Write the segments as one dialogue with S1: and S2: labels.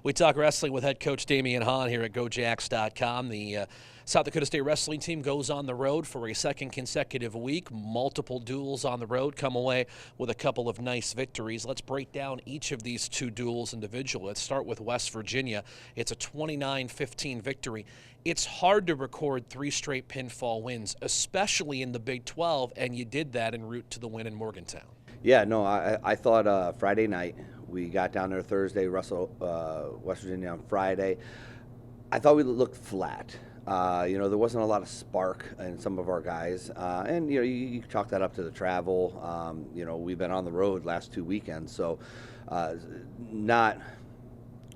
S1: We talk wrestling with head coach Damian Hahn here at GoJax.com. The South Dakota State wrestling team goes on the road for a second consecutive week. Multiple duels on the road, come away with a couple of nice victories. Let's break down each of these two duels individually. Let's start with West Virginia. It's a 29-15 victory. It's hard to record three straight pinfall wins, especially in the Big 12, and you did that en route to the win in Morgantown.
S2: Yeah, no, I thought Friday night, we got down there Thursday, West Virginia on Friday. I thought we looked flat. There wasn't a lot of spark in some of our guys. And, you chalk that up to the travel. We've been on the road last 2 weekends. So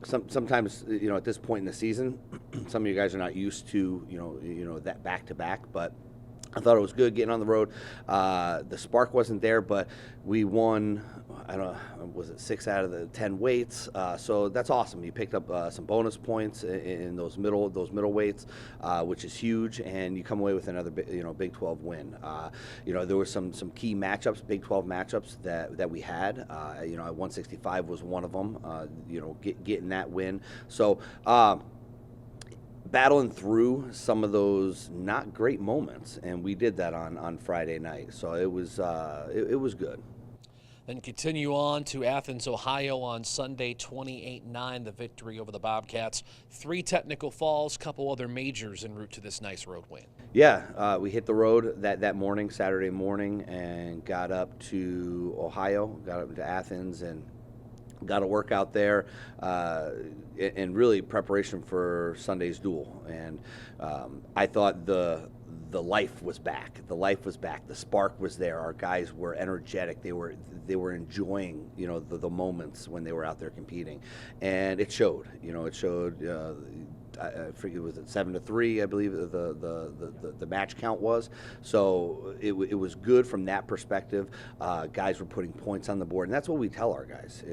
S2: sometimes, at this point in the season, some of you guys are not used to, that back-to-back. But I thought it was good getting on the road. The spark wasn't there, but we won, was it 6 out of the 10 weights? So that's awesome. You picked up some bonus points in those middle weights, which is huge, and you come away with another Big 12 win. There were some key matchups, Big 12 matchups that we had. At 165 was one of them. Getting that win. So. Battling through some of those not great moments, and we did that on Friday night. So it was good.
S1: Then continue on to Athens, Ohio on Sunday, 28-9, the victory over the Bobcats. 3 technical falls, couple other majors en route to this nice road win.
S2: Yeah, we hit the road that morning, Saturday morning, and got up to Ohio, got up to Athens, and got to work out there, and really preparation for Sunday's duel. And I thought the life was back. The life was back. The spark was there. Our guys were energetic. They were enjoying the moments when they were out there competing, and it showed. It showed. I forget, was it 7-3? I believe the match count was. So it was good from that perspective. Guys were putting points on the board, and that's what we tell our guys.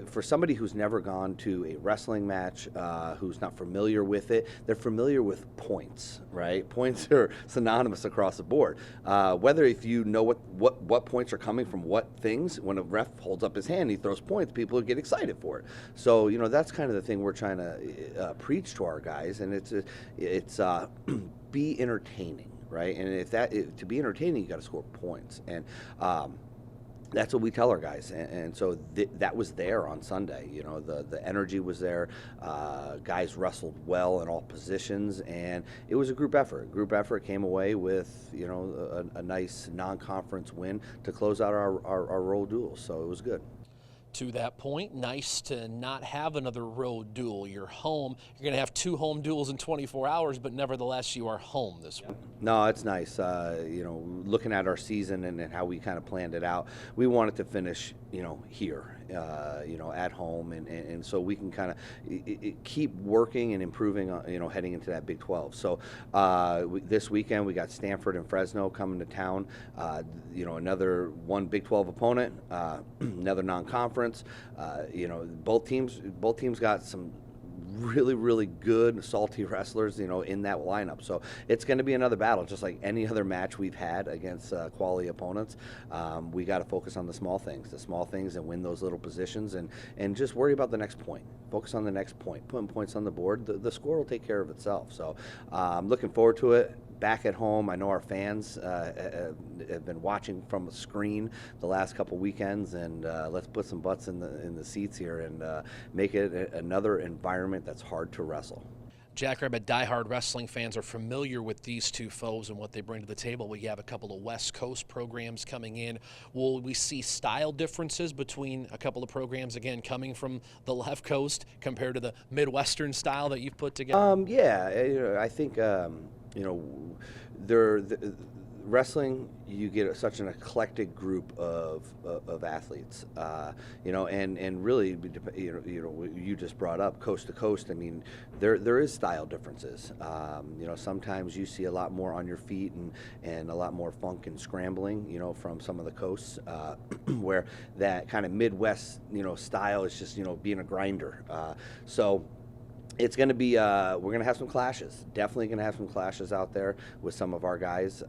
S2: For somebody who's never gone to a wrestling match, who's not familiar with it, they're familiar with points, right? Points are synonymous across the board. Whether if you know what points are coming from what things, when a ref holds up his hand, he throws points, people get excited for it. So that's kind of the thing we're trying to preach to our guys, and it's be entertaining, right? And to be entertaining, you got to score points, and that's what we tell our guys, and so that was there on Sunday. The energy was there. Guys wrestled well in all positions, and it was a group effort. Group effort came away with a nice non-conference win to close out our road duels. So it was good.
S1: To that point, nice to not have another road duel. You're home. You're going to have 2 home duels in 24 hours, but nevertheless, you are home this week.
S2: No, it's nice. Looking at our season and how we kind of planned it out, we wanted to finish, here, at home, and so we can kind of keep working and improving, heading into that Big 12. So this weekend we got Stanford and Fresno coming to town. Another one Big 12 opponent, another non-conference. Both teams got some really, really good, salty wrestlers, in that lineup. So it's going to be another battle, just like any other match we've had against quality opponents. We got to focus on the small things, and win those little positions, and just worry about the next point. Focus on the next point, putting points on the board. The score will take care of itself. So I'm looking forward to it. Back at home, I know our fans have been watching from a screen the last couple weekends, and let's put some butts in the seats here and make it another environment that's hard to wrestle.
S1: Jackrabbit diehard wrestling fans are familiar with these two foes and what they bring to the table. We have a couple of West Coast programs coming in. Will we see style differences between a couple of programs, again, coming from the left coast compared to the Midwestern style that you've put together?
S2: Yeah, I think wrestling, you get such an eclectic group of athletes, and really, you just brought up coast to coast. I mean, there is style differences. Sometimes you see a lot more on your feet and a lot more funk and scrambling, from some of the coasts, where that kind of Midwest, style is just, being a grinder. So It's going to be we're going to have some clashes, definitely going to have some clashes out there with some of our guys,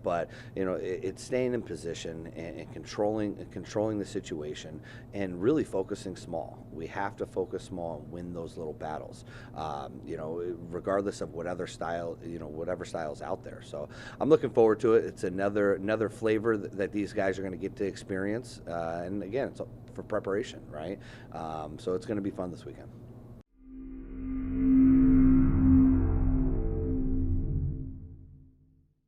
S2: but it's staying in position and controlling the situation and really focusing small. We have to focus small and win those little battles, regardless of whatever style is out there. So I'm looking forward to it. It's another flavor that these guys are going to get to experience, and again, it's for preparation, right? So it's going to be fun this weekend.